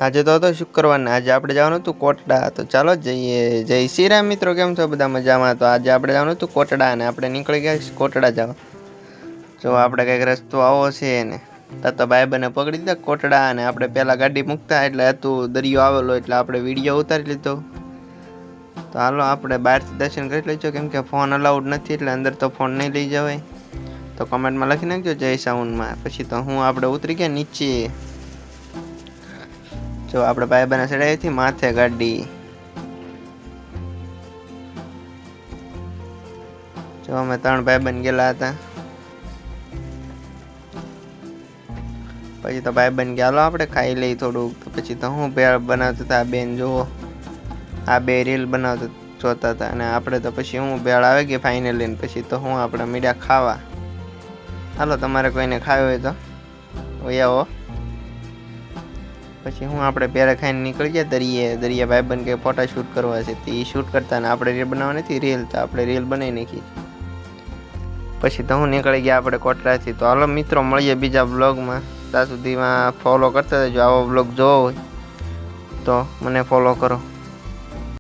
આજે તો હતો શુક્રવારને આજે આપણે જવાનું હતું કોટડા, તો ચાલો જઈએ. જય શ્રી રામ મિત્રો, કેમ છો બધા મજામાં? તો આજે આપણે જવાનું હતું કોટડા અને આપણે નીકળી ગયા કોટડા જવા. જો આપણે કંઈક રસ્તો આવો છે ને તો ભાઈબંધને પકડી દીધા કોટડા, અને આપણે પહેલાં ગાડી મૂકતા એટલે હતું દરિયો આવેલો એટલે આપણે વિડીયો ઉતારી લીધો. તો હાલો આપણે બહારથી દર્શન કરી લઈશું, કેમ કે ફોન અલાઉડ નથી એટલે અંદર તો ફોન નહીં લઈ જવાય. તો કમેન્ટમાં લખી નાખજો જય સાઉન્ડમાં. પછી તો હું આપણે ઉતરી ગયા નીચે. જો આપણે ભાઈબંધને ચડાવી હતી માથે ગાડી. જો અમે 3 ભાઈબંધ ગયેલા હતા. પછી તો ભાઈબંધ ગયા, હાલો આપણે ખાઈ લઈ થોડુંક. તો પછી તો હું ભેળ બનાવતા હતા બેન, જુઓ આ બે રીલ બનાવતા જોતા હતા. અને આપણે તો પછી હું ભેળ આવી ગઈ ફાઇનલી. પછી તો હું આપણે મીડિયા ખાવા. હાલો તમારે કોઈને ખાવી હોય તો આવો. પછી હું આપણે પહેલાં ખાઈને નીકળી ગયા દરિયા ભાઈબંધ કે ફોટા શૂટ કરવા છે તો એ શૂટ કરતા ને આપણે રીલ બનાવવા નથી રીલ, તો આપણે રીલ બનાવી નાખી. પછી તો હું નીકળી ગયા આપણે કોટડાથી. તો હાલો મિત્રો મળીએ બીજા બ્લોગમાં. ત્યાં સુધીમાં ફોલો કરતા રહેજો. આવો બ્લોગ જોવો હોય તો મને ફોલો કરો.